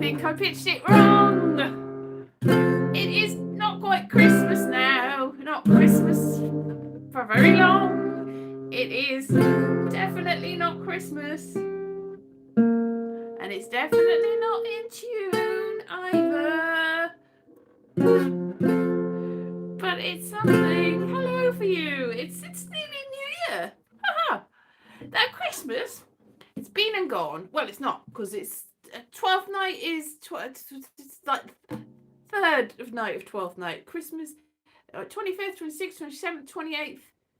think I pitched it wrong. It is not quite Christmas now. Not Christmas for very long. It is definitely not Christmas. And it's definitely not in tune either. But it's something. Hello for you. It's nearly New Year. Haha. Now Christmas, it's been and gone. Well, it's not, because it's 12th night is it's like third of night of 12th night. Christmas 25th, 26th, 27th, 28th,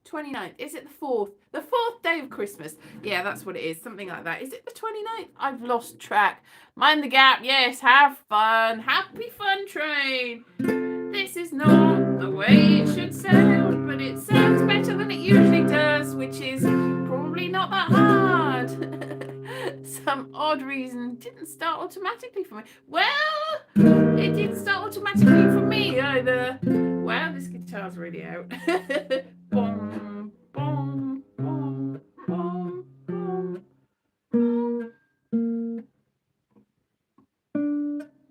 29th. Is it the 4th? The 4th day of Christmas. Yeah, that's what it is. Something like that. Is it the 29th? I've lost track. Mind the gap. Yes, have fun. Happy fun train. This is not the way it should sound, but it sounds better than it usually does, which is probably not that hard. Some odd reason didn't start automatically for me. Well, it didn't start automatically for me either. Wow, this guitar's really out. Boom, boom, boom, boom, boom, boom.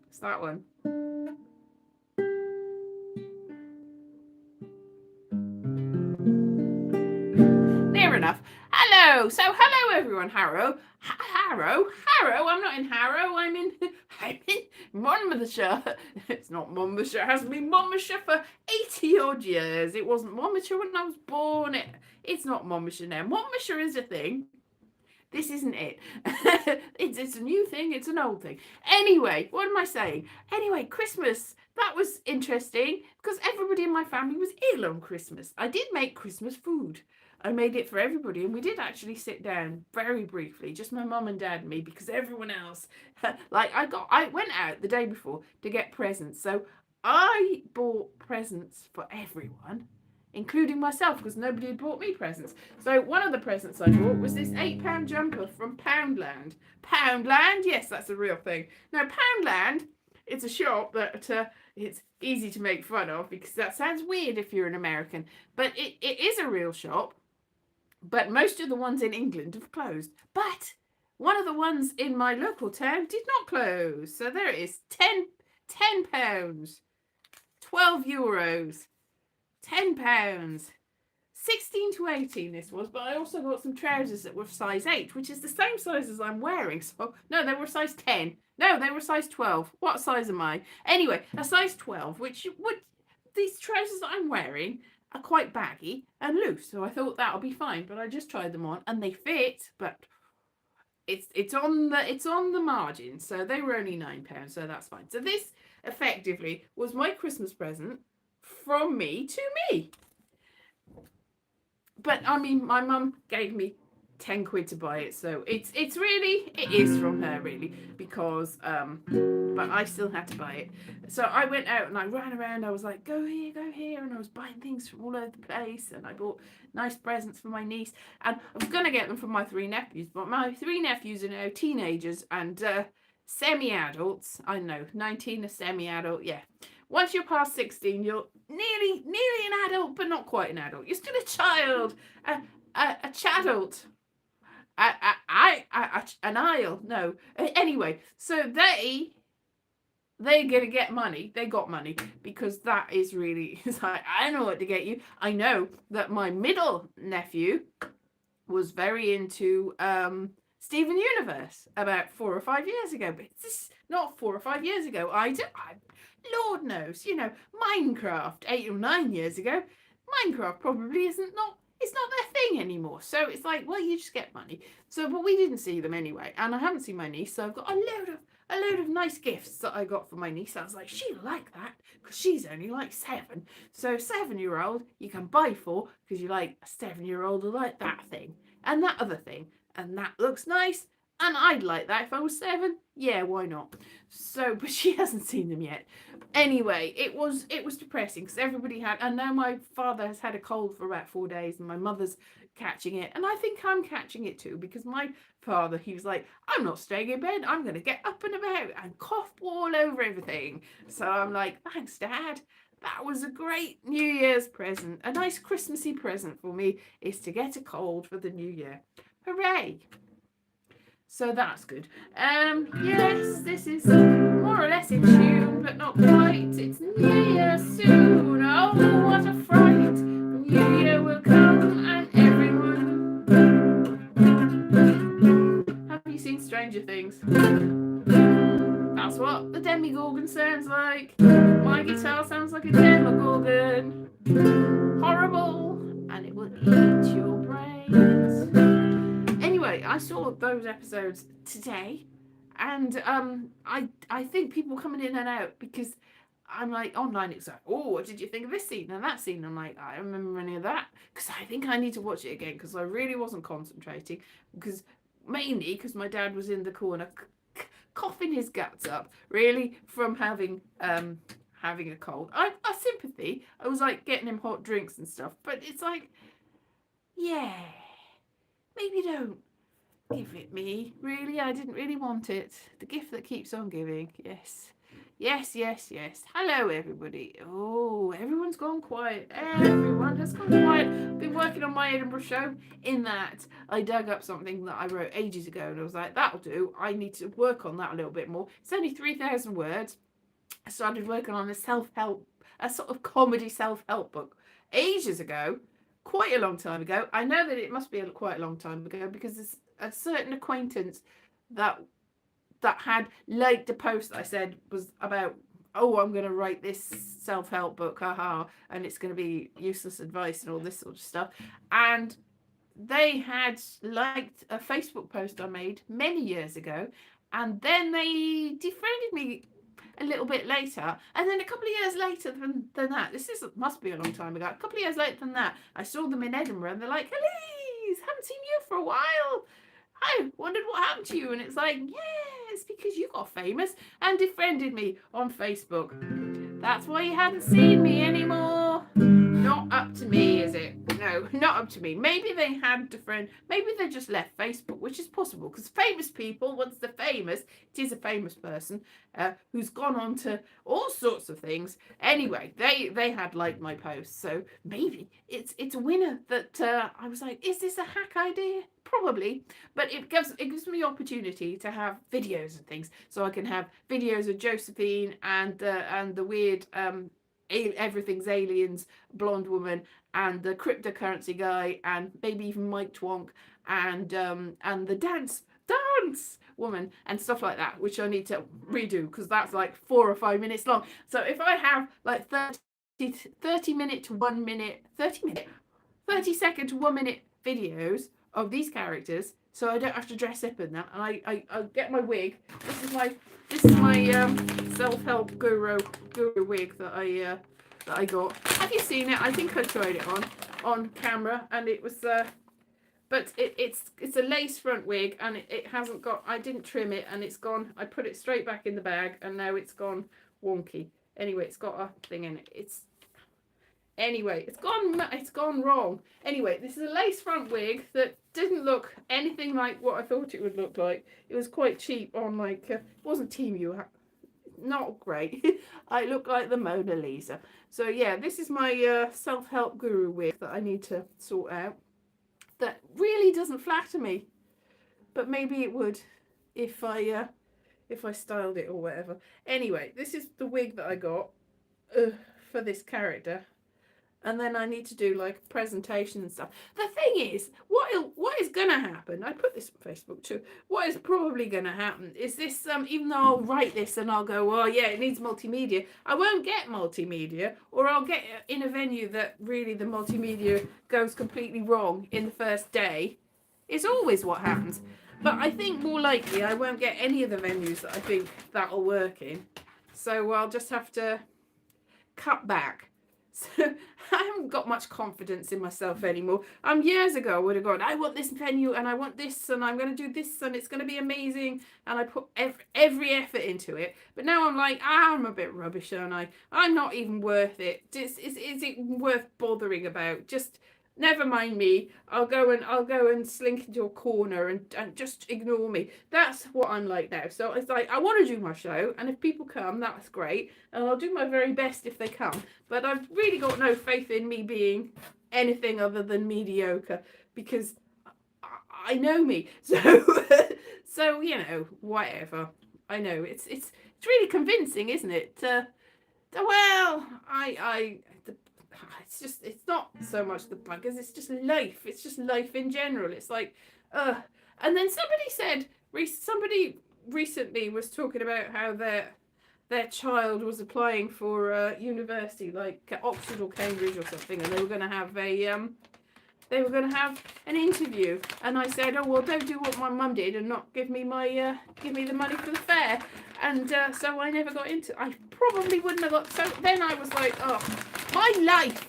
It's that one. Near enough. Hello. So hello everyone. Harrow. I'm not in Harrow. I'm in Monmouthshire. It's not Monmouthshire. It hasn't been Monmouthshire for 80 odd years. It wasn't Monmouthshire when I was born. It's not Monmouthshire now. Monmouthshire is a thing. This isn't it. It's a new thing. It's an old thing. Anyway, what am I saying? Anyway, Christmas. That was interesting because everybody in my family was ill on Christmas. I did make Christmas food. I made it for everybody, and we did actually sit down very briefly, just my mum and dad and me, because everyone else, like I went out the day before to get presents. So I bought presents for everyone, including myself, because nobody had bought me presents. So one of the presents I bought was this £8 jumper from Poundland. Poundland, yes, that's a real thing. Now Poundland, it's a shop that it's easy to make fun of because that sounds weird if you're an American, but it is a real shop. But most of the ones in England have closed. But one of the ones in my local town did not close. So there it is, £10, £12, £10, 16 to 18 this was, but I also got some trousers that were size 8, which is the same size as I'm wearing. So, no, they were size 10. No, they were size 12. What size am I? Anyway, a size 12, which would, these trousers that I'm wearing are quite baggy and loose, so I thought that'll be fine. But I just tried them on and they fit, but it's on the margin, so they were only £9, so that's fine. So this effectively was my Christmas present from me to me. But I mean, my mum gave me 10 quid to buy it, so it is from her really, because but I still had to buy it. So I went out and I ran around. I was like, go here, and I was buying things from all over the place, and I bought nice presents for my niece, and I was gonna get them for my 3 nephews, but my 3 nephews are now teenagers and semi-adults. I know, 19 a semi-adult. Yeah, once you're past 16, you're nearly an adult, but not quite an adult. You're still a child, a chadult. An aisle. No. Anyway, so they're gonna get money. They got money because that is really. It's like, I know what to get you. I know that my middle nephew was very into Steven Universe about 4 or 5 years ago, but it's not 4 or 5 years ago. Lord knows, Minecraft 8 or 9 years ago. Minecraft probably it's not their thing anymore. So it's like, well, you just get money. So, but we didn't see them anyway. And I haven't seen my niece, so I've got a load of nice gifts that I got for my niece. I was like, she'll like that because she's only like 7. So 7-year-old you can buy for, because you're like, a 7-year-old will like that thing and that other thing. And that looks nice. And I'd like that if I was 7. Yeah, why not? So, but she hasn't seen them yet. Anyway, it was depressing because everybody had, and now my father has had a cold for about 4 days, and my mother's catching it, and I think I'm catching it too, because my father, he was like, I'm not staying in bed, I'm going to get up and about and cough all over everything. So I'm like, thanks, Dad. That was a great New Year's present. A nice Christmassy present for me is to get a cold for the new year. Hooray! So that's good. Yes, this is what the Demogorgon sounds like. My guitar sounds like a Demogorgon. Horrible, and it will eat your brains. Anyway, I saw those episodes today, and I think people coming in and out because I'm like online. It's like, oh, what did you think of this scene and that scene? I'm like, I don't remember any of that because I think I need to watch it again because I really wasn't concentrating because mainly because my dad was in the corner coughing his guts up really from having a cold. I sympathy. I was like getting him hot drinks and stuff, but it's like, yeah, maybe don't give it me. Really, I didn't really want it. The gift that keeps on giving. Yes. Yes, yes, yes. Hello, everybody. Oh, everyone's gone quiet. Everyone has gone quiet. I've been working on my Edinburgh show in that I dug up something that I wrote ages ago and I was like, that'll do. I need to work on that a little bit more. It's only 3,000 words. I started working on a sort of comedy self-help book ages ago, quite a long time ago. I know that it must be quite a long time ago because there's a certain acquaintance that had liked a post that I said was about, oh, I'm going to write this self-help book, haha, and it's going to be useless advice and all this sort of stuff. And they had liked a Facebook post I made many years ago, and then they defriended me a little bit later, and then a couple of years later than that, must be a long time ago, a couple of years later than that, I saw them in Edinburgh, and they're like, Elise, haven't seen you for a while. I wondered what happened to you. And it's like, yeah, it's because you got famous and defriended me on Facebook. That's why you haven't seen me anymore. Not up to me, is it? No, not up to me. Maybe they had defriend. Maybe they just left Facebook, which is possible. Because famous people, once they're famous, it is a famous person who's gone on to all sorts of things. Anyway, they had liked my post. So maybe it's a winner that I was like, is this a hack idea? Probably, but it gives me opportunity to have videos and things, so I can have videos of Josephine and the weird everything's aliens blonde woman and the cryptocurrency guy and maybe even Mike Twonk and the dance woman and stuff like that, which I need to redo because that's like 4 or 5 minutes long. So if I have like 30 minute to 1 minute, 30 second to 1 minute videos of these characters, so I don't have to dress up in them, and I get my wig. This is my self-help guru wig that I got. Have you seen it? I think I tried it on camera, and it was but it's a lace front wig, and it hasn't got. I didn't trim it, and it's gone. I put it straight back in the bag, and now it's gone wonky. Anyway, it's got a thing in it. Anyway, it's gone wrong. Anyway, this is a lace front wig that didn't look anything like what I thought it would look like. It was quite cheap on like, it wasn't Temu, not great. I look like the Mona Lisa. So yeah, this is my self-help guru wig that I need to sort out. That really doesn't flatter me, but maybe it would if I styled it or whatever. Anyway, this is the wig that I got for this character. And then I need to do like a presentation and stuff. The thing is, what is going to happen, I put this on Facebook too, what is probably going to happen is this, even though I'll write this and I'll go, well, yeah, it needs multimedia, I won't get multimedia, or I'll get in a venue that really the multimedia goes completely wrong in the first day. It's always what happens. But I think more likely I won't get any of the venues that I think that'll work in. So I'll just have to cut back. So I haven't got much confidence in myself anymore. Years ago I would have gone, I want this venue and I want this and I'm going to do this and it's going to be amazing, and I put every effort into it. But now I'm like, I'm a bit rubbish, aren't I? I'm not even worth it. Is it worth bothering about? Just never mind me. I'll go and slink into a corner and just ignore me. That's what I'm like now. So it's like, I want to do my show, and if people come, that's great, and I'll do my very best if they come. But I've really got no faith in me being anything other than mediocre, because I know me. So you know, whatever. I know it's really convincing, isn't it? Well, it's not so much the buggers, it's just life. It's just life in general. It's like, and then somebody recently was talking about how their child was applying for university, like Oxford or Cambridge or something, and they were going to have an interview, and I said, oh well, don't do what my mum did and not give me the money for the fare, and so I never got into. I probably wouldn't have got. So then I was like, oh, my life.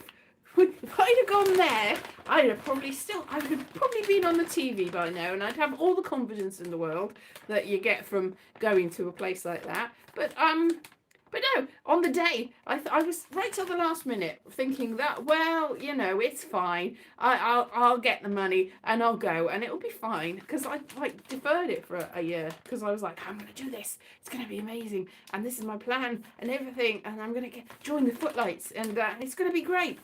If I'd have gone there, I would have probably been on the TV by now, and I'd have all the confidence in the world that you get from going to a place like that. But no, on the day, I was right till the last minute thinking that, well, it's fine. I'll get the money and I'll go and it'll be fine, because I deferred it for a year, because I was like, I'm going to do this. It's going to be amazing, and this is my plan and everything, and I'm going to join the Footlights, and it's going to be great.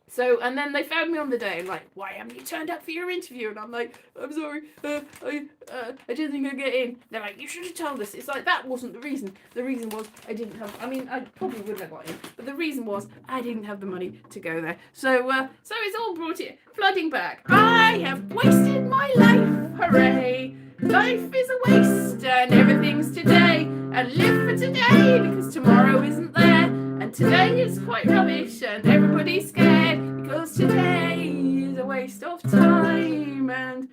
So, and then they found me on the day and like, why haven't you turned up for your interview? And I'm like, I'm sorry, I didn't think I'd get in. They're like, you should have told us. It's like, that wasn't the reason. The reason was I probably wouldn't have got in, but the reason was I didn't have the money to go there. So it's all brought it flooding back. I have wasted my life, hooray. Life is a waste and everything's today. And live for today, because tomorrow isn't there. And today is quite rubbish and everybody's scared, because today is a waste of time, and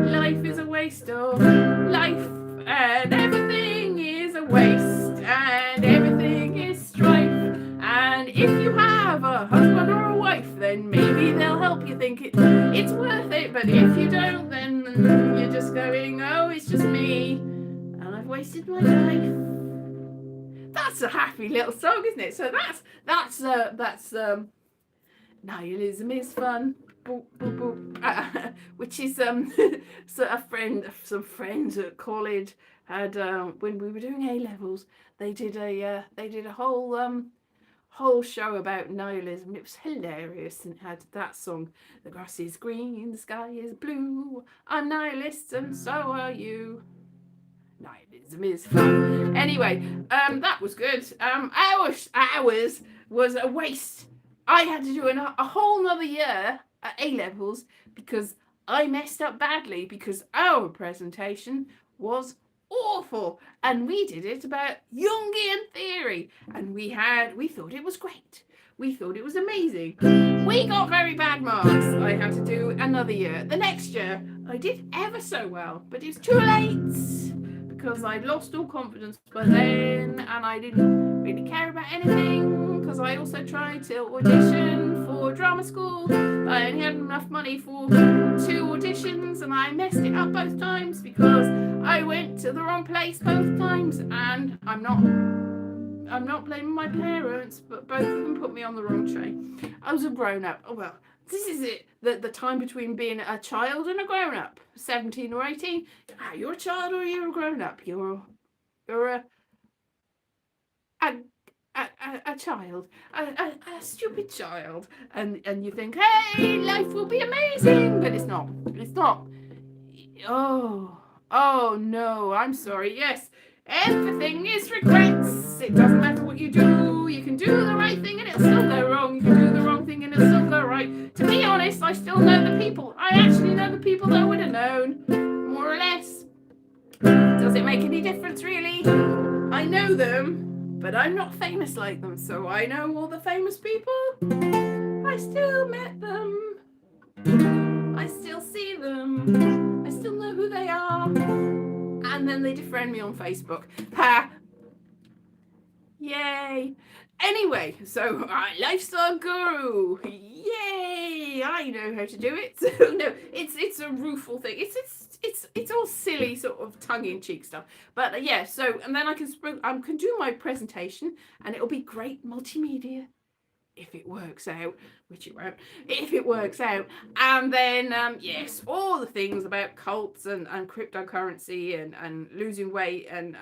life is a waste of life, and everything is a waste, and everything is strife. And if you have a husband or a wife, then maybe they'll help you think it's worth it. But if you don't, then you're just going, oh, it's just me, and I've wasted my life. That's a happy little song, isn't it? So that's nihilism is fun, boop, boop, boop. Which is so some friends at college had when we were doing A levels, they did a whole show about nihilism. It was hilarious, and it had that song, the grass is green, the sky is blue, I'm nihilist and so are you. Nihilism is fun. Anyway, that was good. Hours was a waste. I had to do a whole nother year at A levels because I messed up badly, because our presentation was awful, and we did it about Jungian theory, and we thought it was great. We thought it was amazing. We got very bad marks. I had to do another year. The next year, I did ever so well, but it's too late, because I'd lost all confidence by then, and I didn't really care about anything, because I also tried to audition for drama school. I only had enough money for 2 auditions, and I messed it up both times because I went to the wrong place both times, and I'm not blaming my parents, but both of them put me on the wrong train. I was a grown-up. Oh, well, this is it. The time between being a child and a grown-up, 17 or 18. You're a child or you're a grown-up. You're a child, a stupid child, and you think, hey, life will be amazing, but it's not. Oh no, I'm sorry. Yes, everything is regrets. It doesn't matter what you do. You can do the right thing and it'll still go wrong. You can do the wrong thing and it'll still go right. To be honest, I still know the people. I actually know the people that I would have known, more or less. Does it make any difference, really? I know them, but I'm not famous like them, so I know all the famous people. I still met them. I still see them. I still know who they are. And then they defriend me on Facebook. Ha! Yay! Anyway, so lifestyle guru. Yay! I know how to do it. So no, it's a rueful thing. It's all silly sort of tongue-in-cheek stuff. But yeah, so and then I can do my presentation, and it'll be great multimedia if it works out, which it won't. If it works out, and then yes, all the things about cults and cryptocurrency and losing weight and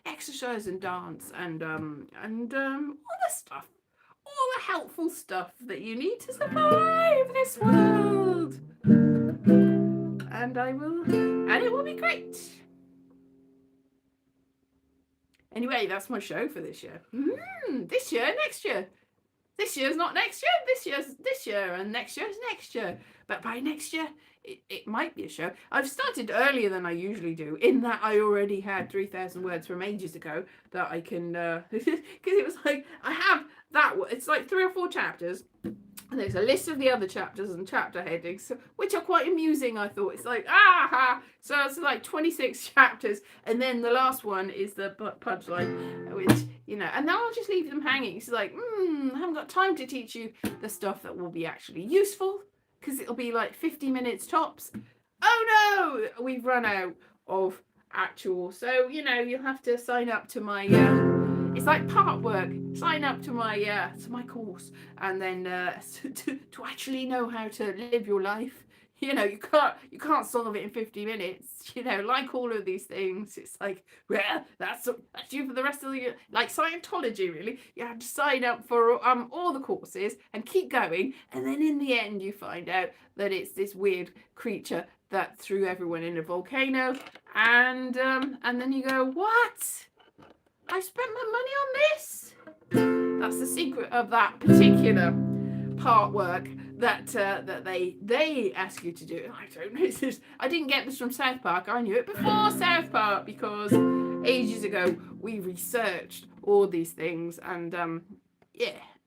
exercise and dance and all the stuff, all the helpful stuff that you need to survive this world. And it will be great. Anyway, that's my show for this year. This year, next year. This year's not next year. This year's this year, and next year's next year. But by next year, it might be a show. I've started earlier than I usually do, in that I already had 3,000 words from ages ago that I can, because it was like, I have that, it's like 3 or 4 chapters. And there's a list of the other chapters and chapter headings, which are quite amusing, I thought. It's like, so it's like 26 chapters. And then the last one is the punchline, which, and then I'll just leave them hanging. It's like, I haven't got time to teach you the stuff that will be actually useful, because it'll be like 50 minutes tops. Oh no, we've run out of actual. So, you'll have to sign up to my, it's like part work. Sign up to my course, and then to actually know how to live your life. You can't solve it in 50 minutes. Like all of these things, it's like, well, that's you for the rest of the year. Like Scientology, really. You have to sign up for all the courses and keep going, and then in the end you find out that it's this weird creature that threw everyone in a volcano, and then you go, what? I spent my money on this. That's the secret of that particular part work that they ask you to do. I don't know. I didn't get this from South Park. I knew it before South Park, because ages ago we researched all these things, and and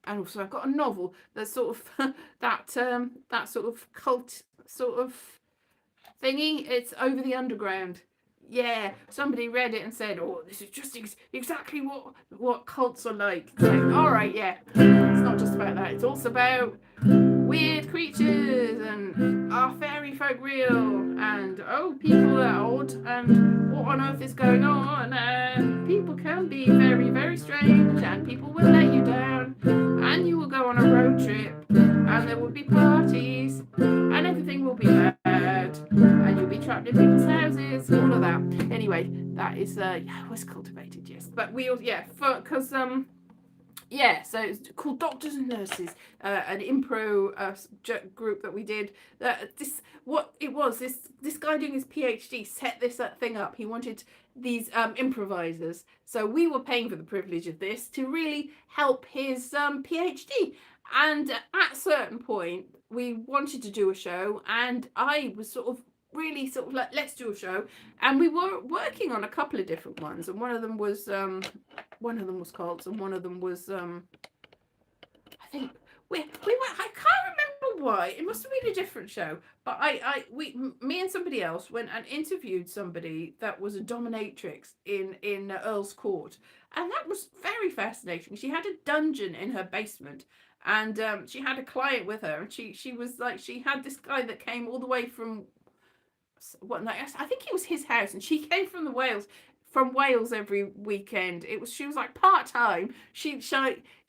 also I've got a novel that's sort of that sort of cult sort of thingy. It's Over the Underground. Yeah, somebody read it and said, "Oh, this is just exactly what cults are like." It's like, all right, yeah, it's not just about that. It's also about weird creatures, and are fairy folk real, and people are odd, and what on earth is going on? And people can be very, very strange, and people will let you down, and you will go on a road trip, and there will be parties, and everything will be bad, and you'll be trapped in people's houses, all of that. Anyway, that is was cultivated, yes, but we all, because so it's called Doctors and Nurses, an impro group that we did. This guy doing his PhD set this thing up. He wanted these improvisers, so we were paying for the privilege of this to really help his PhD. And at a certain point, we wanted to do a show, and I was really like, let's do a show. And we were working on a couple of different ones, and one of them was cults, and one of them was I think we went, I can't remember why. It must have been a different show, but me and somebody else went and interviewed somebody that was a dominatrix in Earl's Court, and that was very fascinating. She had a dungeon in her basement, and she had a client with her, and she was like, she had this guy that came all the way from I think it was his house, and she came from Wales every weekend. She was like part-time. She'd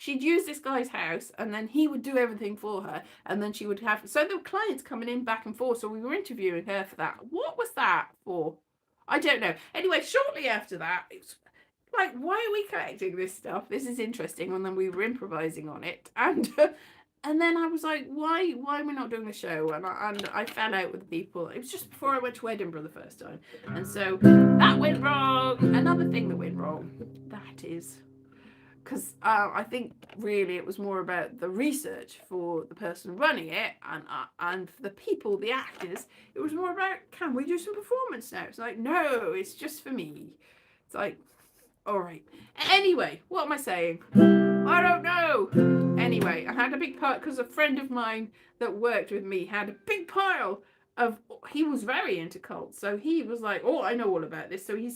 use this guy's house, and then he would do everything for her, and then she would have, so there were clients coming in back and forth, so we were interviewing her for that. What was that for? I don't know. Anyway, shortly after that, it's like, why are we collecting this stuff? This is interesting. And then we were improvising on it, and then I was like, why are we not doing a show? And I fell out with people. It was just before I went to Edinburgh the first time. And so that went wrong. Another thing that went wrong, that is, because I think really it was more about the research for the person running it, and for the people, the actors. It was more about, can we do some performance now? It's like, no, it's just for me. It's like, all right. Anyway, what am I saying? I don't know. Anyway, I had a big pile, because a friend of mine that worked with me had a big pile of, he was very into cults, so he was like, oh, I know all about this. So he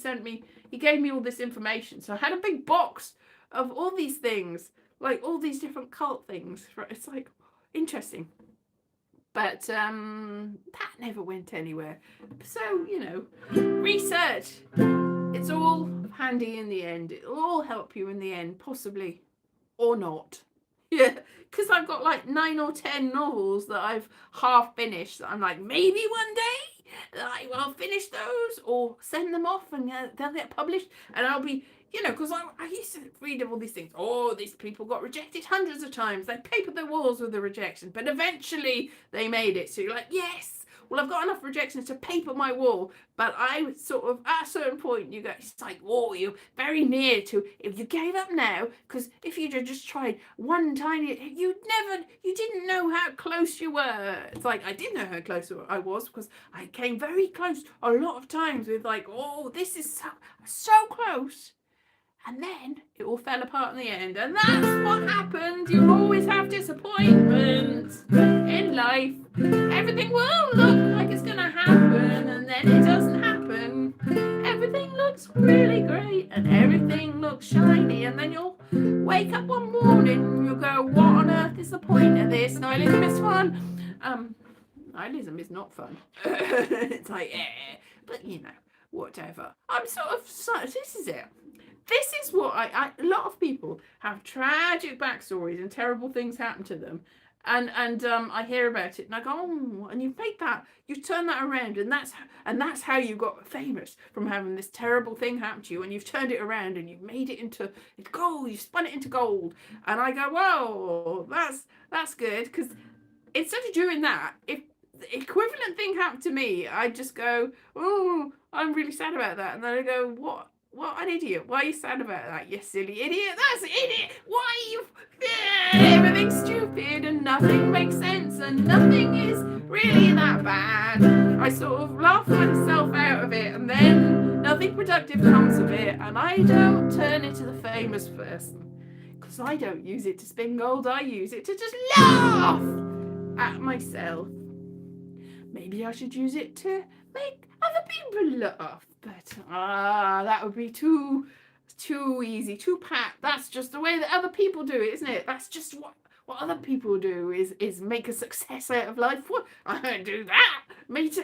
gave me all this information. So I had a big box of all these things, like all these different cult things. It's like, interesting. But that never went anywhere. So, research, it's all handy in the end. It'll all help you in the end, possibly, or not. Yeah, because I've got like 9 or 10 novels that I've half finished, that I'm like, maybe one day I will finish those or send them off, and they'll get published, and I'll be, because I used to read all these things. Oh, these people got rejected hundreds of times. They papered their walls with the rejection, but eventually they made it. So you're like, yes, well, I've got enough rejections to paper my wall. But I was sort of, at a certain point, you go, it's like, whoa, you're very near to, if you gave up now, because if you'd have just tried one tiny, you didn't know how close you were. It's like, I didn't know how close I was, because I came very close a lot of times with like, oh, this is so close. And then it all fell apart in the end. And that's what happened. You always have disappointments in life. Everything will look like it's going to happen, and then it doesn't happen. Everything looks really great, and everything looks shiny, and then you'll wake up one morning and you'll go, what on earth is the point of this? Nihilism is fun. Nihilism is not fun. It's like, but you know, whatever. I'm sort of, this is it. This is what a lot of people have tragic backstories and terrible things happen to them. And I hear about it and I go, oh, and you've made that, you turn that around, and that's how you got famous, from having this terrible thing happen to you, and you've turned it around and you've made it into gold, you've spun it into gold. And I go, whoa, that's good, because instead of doing that, if the equivalent thing happened to me, I just go, oh, I'm really sad about that. And then I go, what an idiot. Why are you sad about that, you silly idiot? That's an idiot. Why are you... Everything's stupid and nothing makes sense and nothing is really that bad. I sort of laugh myself out of it, and then nothing productive comes of it, and I don't turn into the famous person. Because I don't use it to spin gold, I use it to just laugh at myself. Maybe I should use it to make other people laugh, but that would be too easy, too pat. That's just the way that other people do it, isn't it? That's just what other people do, is make a success out of life. What? I don't do that. Make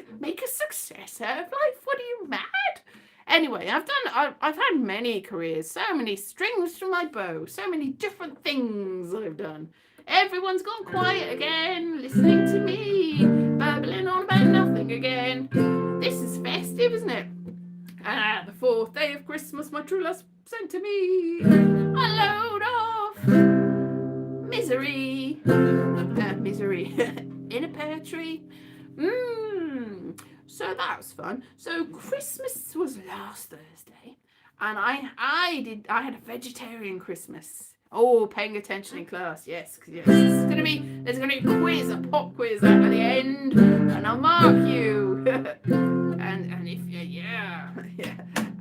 a success out of life. What, are you mad? Anyway, I've had many careers, so many strings to my bow, so many different things I've done. Everyone's gone quiet again, listening to me babbling on about nothing again. This is festive, isn't it? The 4th day of Christmas, my true love sent to me a load of misery. Misery in a pear tree. So that was fun. So Christmas was last Thursday, and I had a vegetarian Christmas. Oh, paying attention in class, yes. There's gonna be a quiz, a pop quiz at the end, and I'll mark you. and if yeah,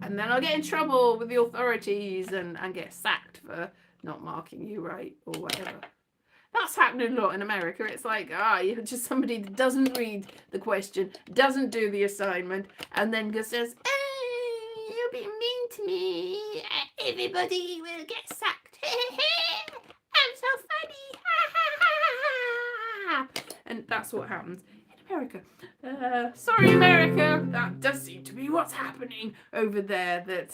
and then I'll get in trouble with the authorities and get sacked for not marking you right or whatever. That's happening a lot in America. It's like, you're just somebody that doesn't read the question, doesn't do the assignment, and then just says, "Hey, you're being mean to me. Everybody will get sacked. I'm so funny." And that's what happens in America. Sorry, America. That does seem to be what's happening over there. That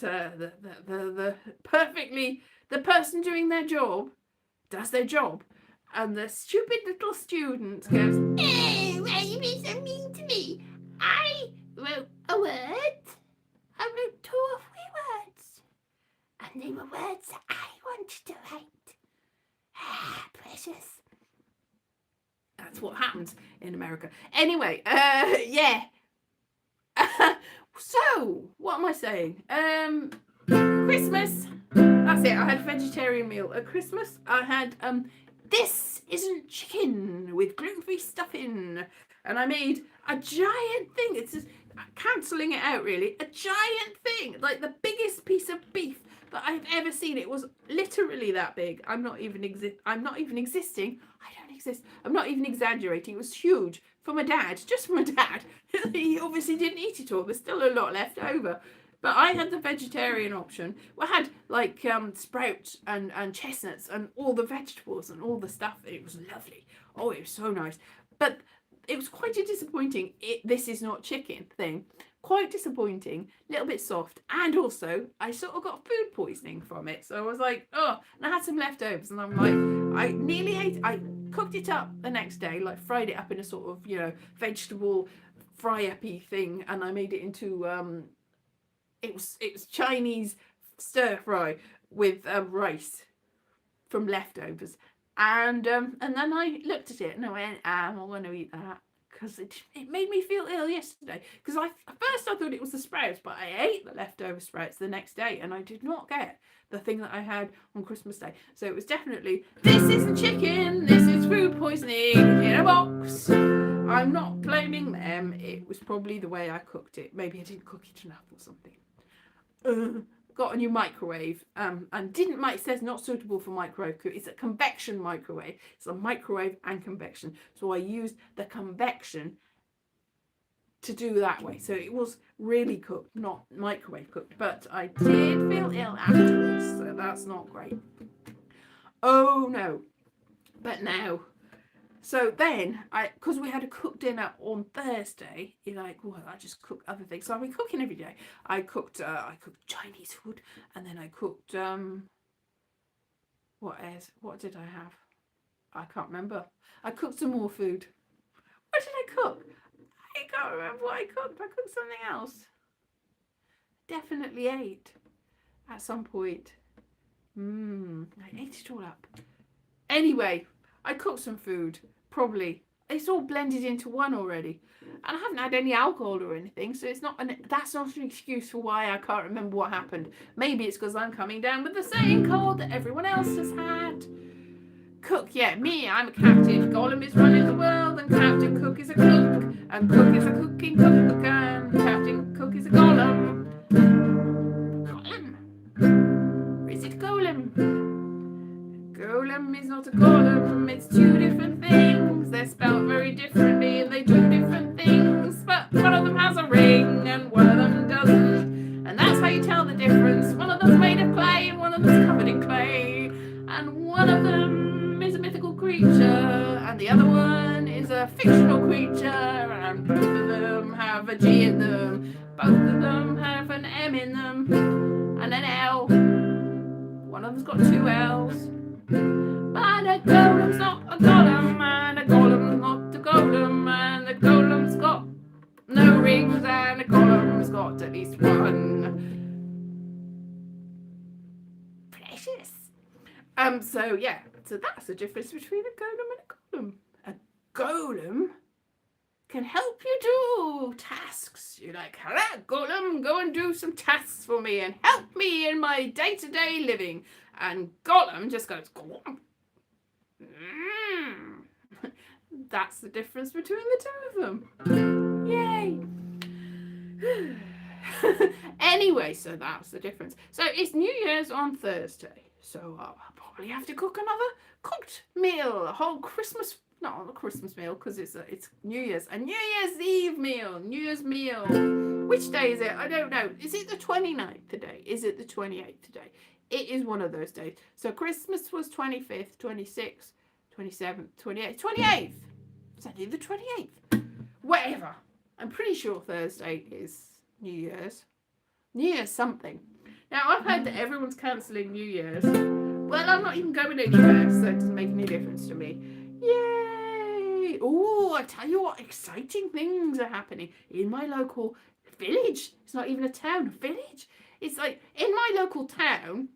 the person doing their job does their job, and the stupid little student goes, "Hey, why are you being so mean to me? I wrote a word. I wrote 2 or 3 words. And they were words that I wanted to write. Precious." That's what happens in America. Anyway, yeah. So, what am I saying? Christmas. That's it. I had a vegetarian meal at Christmas. I had this isn't chicken with gluten-free stuffing, and I made a giant thing. It's just cancelling it out, really. A giant thing, like the biggest piece of beef that I've ever seen. It was literally that big. I'm not even existing. I don't exist. I'm not even exaggerating. It was huge for my dad, just for my dad. He obviously didn't eat it all. There's still a lot left over. But I had the vegetarian option. I had like sprouts and chestnuts and all the vegetables and all the stuff. It was lovely. Oh, it was so nice. But it was quite a disappointing this is not chicken thing. Quite disappointing, a little bit soft, and also I sort of got food poisoning from it. So I was like, oh, and I had some leftovers, and I'm like, I nearly ate. I cooked it up the next day, like fried it up in a sort of vegetable fry-uppy thing, and I made it into it was Chinese stir fry with rice from leftovers, and then I looked at it and I went, I'm not going to eat that because it made me feel ill yesterday. Because at first I thought it was the sprouts, but I ate the leftover sprouts the next day, and I did not get the thing that I had on Christmas Day. So it was definitely, this isn't chicken, this is food poisoning in a box. I'm not blaming them. It was probably the way I cooked it. Maybe I didn't cook it enough or something. Got a new microwave, and it says not suitable for microwave. It's a convection microwave. It's a microwave and convection. So I used the convection to do that way. So it was really cooked, not microwave cooked. But I did feel ill afterwards, so that's not great. Oh no. But now, so then because we had a cooked dinner on Thursday, you're like, well, I just cook other things. So I've been cooking every day. I cooked Chinese food, and then I cooked what did I have? I can't remember. I cooked some more food. What did I cook? I can't remember what I cooked. I cooked something else. Definitely ate at some point. I ate it all up. Anyway, I cooked some food. Probably it's all blended into one already, and I haven't had any alcohol or anything, so that's not an excuse for why I can't remember what happened. Maybe it's because I'm coming down with the same cold that everyone else has had. Cook, yeah, me, I'm a captain. Gollum is running the world, and Captain Cook is a cook, and Cook is a cooking cook, and Captain Cook is a Gollum. Gollum? Is it Golem? Golem is not a golem, it's two different things. They're spelled very differently and they do different things, but one of them has a ring and one of them doesn't, and that's how you tell the difference. One of them's made of clay and one of them's covered in clay, and one of them is a mythical creature and the other one is a fictional creature, and both of them have a G in them, both of them have an M in them and an L. One of them's got two L's. But a golem's not a golem, and a golem's not a golem, and a golem's got no rings, and a golem's got at least one. Precious. So yeah, so that's the difference between a golem and a golem. A golem can help you do tasks. You're like, hello, golem, go and do some tasks for me and help me in my day-to-day living. And Gollum just goes, Gollum. That's the difference between the two of them. Yay. Anyway, so that's the difference. So it's New Year's on Thursday. So I'll probably have to cook another cooked meal, a whole Christmas, not a Christmas meal, because it's New Year's, a New Year's Eve meal, New Year's meal. Which day is it? I don't know. Is it the 29th today? Is it the 28th today? It is one of those days. So Christmas was 25th, 26th, 27th, 28th, 28th. Saturday the 28th. Whatever. I'm pretty sure Thursday is New Year's. New Year's something. Now, I've heard that everyone's cancelling New Year's. Well, I'm not even going anywhere, so it doesn't make any difference to me. Yay! Oh, I tell you what, exciting things are happening in my local village. It's not even a town, a village. It's like in my local town,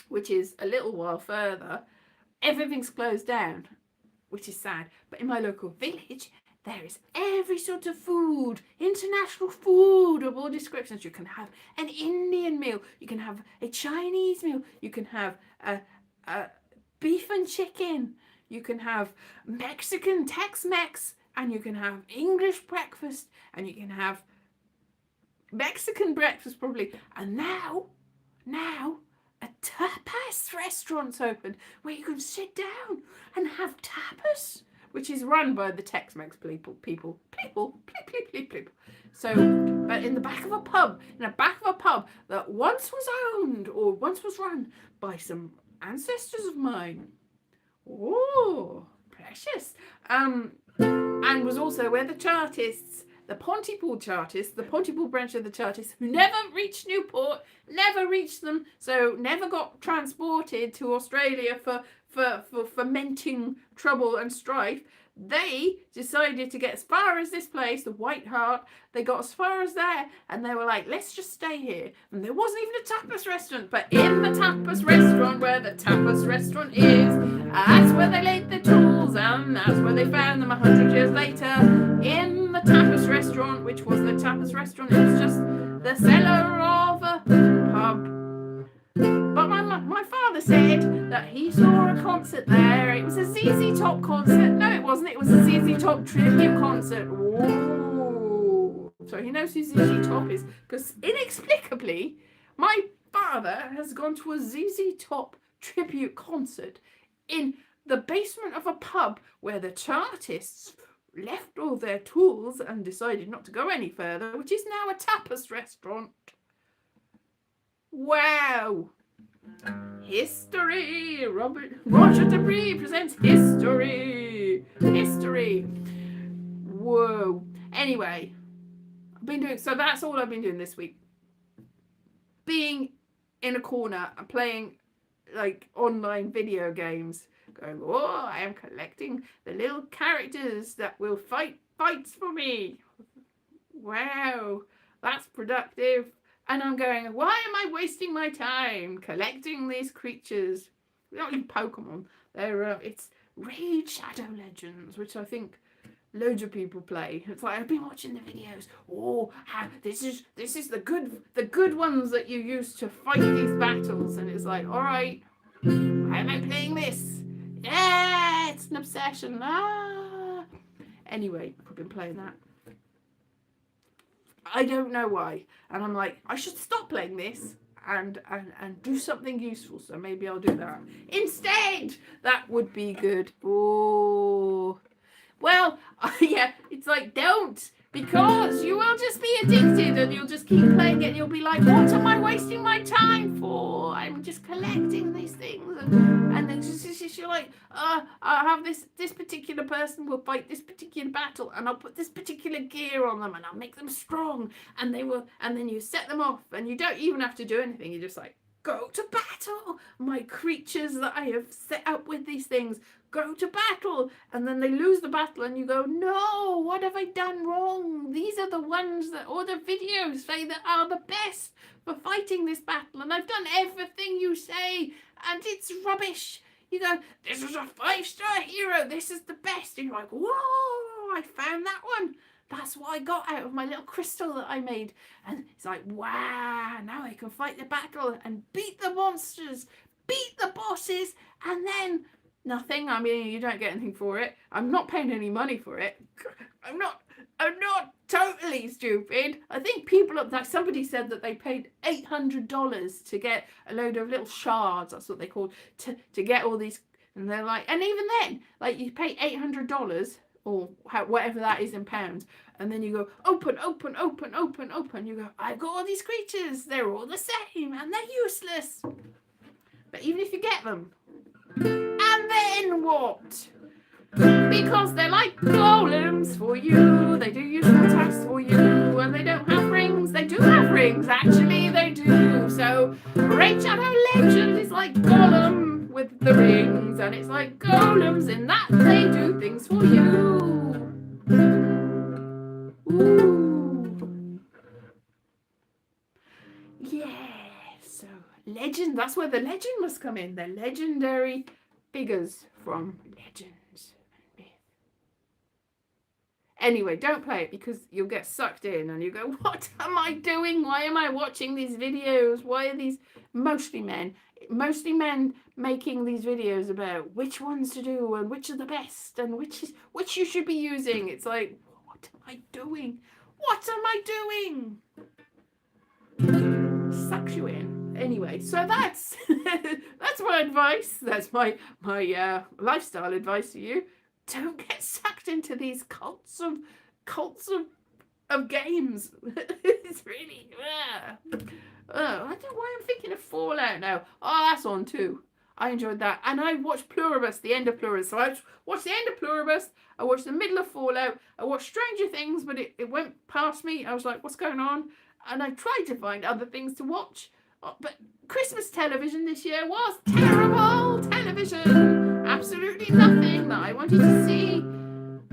which is a little while further, everything's closed down, which is sad. But in my local village, there is every sort of food, international food of all descriptions. You can have an Indian meal, you can have a Chinese meal, you can have a beef and chicken, you can have Mexican Tex-Mex, and you can have English breakfast, and you can have Mexican breakfast probably. And now a tapas restaurant's opened where you can sit down and have tapas, which is run by the Tex-Mex people. So, but in the back of a pub that once was owned or once was run by some ancestors of mine. Oh, precious. And was also where the Chartists, the Pontypool Chartists, the Pontypool branch of the Chartists, who never reached Newport, never reached them, so never got transported to Australia for fomenting trouble and strife. They decided to get as far as this place, the White Hart. They got as far as there, and they were like, let's just stay here. And there wasn't even a tapas restaurant, but in the tapas restaurant, where the tapas restaurant is, that's where they laid the tools, and that's where they found them 100 years later, in tapas restaurant. It was just the cellar of a pub. But my father said that he saw a concert there. It was a ZZ Top concert. No, it wasn't. It was a ZZ Top tribute concert. Whoa. So he knows who ZZ Top is, because inexplicably, my father has gone to a ZZ Top tribute concert in the basement of a pub where the artists left all their tools and decided not to go any further, which is now a tapas restaurant. Wow. History. Roger Debris presents history. History. Whoa. Anyway, I've been doing, so that's all I've been doing this week. Being in a corner and playing like online video games, going, oh, I am collecting the little characters that will fight fights for me. Wow, that's productive. And I'm going, why am I wasting my time collecting these creatures? They're not even Pokemon. They're it's Raid Shadow Legends, which I think loads of people play. It's like, I've been watching the videos. Oh, this is the good ones that you use to fight these battles. And it's like, all right, why am I playing this? Yeah, it's an obsession. Ah. Anyway, I've been playing that. I don't know why. And I'm like, I should stop playing this and do something useful. So maybe I'll do that instead. That would be good. Oh, well, yeah, it's like, don't, because you will just be addicted and you'll just keep playing it and you'll be like, what am I wasting my time for? I'm just collecting these things. And then you're like, I'll have this particular person will fight this particular battle and I'll put this particular gear on them and I'll make them strong and they will, and then you set them off and you don't even have to do anything. You're just like, go to battle. My creatures that I have set up with these things, go to battle. And then they lose the battle and you go, no, what have I done wrong? These are the ones that all the videos say that are the best for fighting this battle. And I've done everything you say and it's rubbish. You go, this is a 5-star hero. This is the best. And you're like, whoa, I found that one. That's what I got out of my little crystal that I made. And it's like, wow, now I can fight the battle and beat the monsters, beat the bosses, and then nothing. I mean, you don't get anything for it. I'm not paying any money for it. I'm not totally stupid. I think people, like somebody said that they paid $800 to get a load of little shards, that's what they called, to get all these. And they're like, and even then, like you pay $800 or whatever that is in pounds, and then you go open. You go, I've got all these creatures, they're all the same and they're useless. But even if you get them, and then what? Because they're like golems for you, they do useful tasks for you, and they don't have rings. They do have rings, actually, they do. So Raid Shadow Legend is like Golem with the rings, and it's like golems in that they do things for you. Ooh. Yeah, so legend, that's where the legend must come in. The legendary figures from Legends and Myth. Anyway, don't play it because you'll get sucked in and you go, what am I doing? Why am I watching these videos? Why are these mostly men making these videos about which ones to do and which are the best and which you should be using? It's like, what am I doing? What am I doing? Sucks you in. Anyway, so that's my advice. That's my lifestyle advice to you. Don't get sucked into these cults of games. It's really I don't know why I'm thinking of Fallout now. Oh, that's on too. I enjoyed that. And I watched Pluribus, the end of Pluribus. So I watched the end of Pluribus. I watched the middle of Fallout. I watched Stranger Things, but it went past me. I was like, what's going on? And I tried to find other things to watch. But Christmas television this year was terrible television. Absolutely nothing that I wanted to see.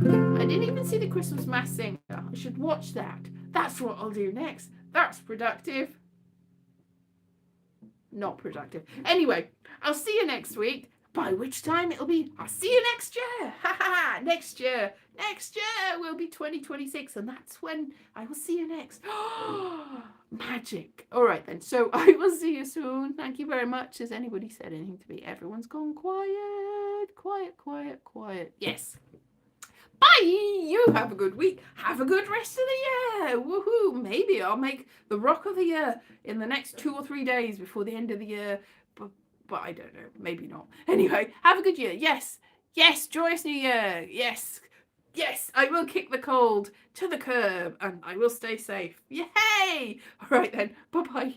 I didn't even see the Christmas Mass Singer. I should watch that. That's what I'll do next. That's productive. Not productive. Anyway, I'll see you next week. by which time it'll be, I'll see you next year. Ha ha! Next year will be 2026, and that's when I will see you next. Magic. All right then. So I will see you soon. Thank you very much. Has anybody said anything to me? Everyone's gone quiet, quiet, quiet, quiet. Yes. Bye. You have a good week. Have a good rest of the year. Woohoo. Maybe I'll make the rock of the year in the next 2 or 3 days before the end of the year. But I don't know. Maybe not. Anyway, have a good year. Yes. Yes. Joyous New Year. Yes. Yes. I will kick the cold to the curb and I will stay safe. Yay. All right then. Bye-bye.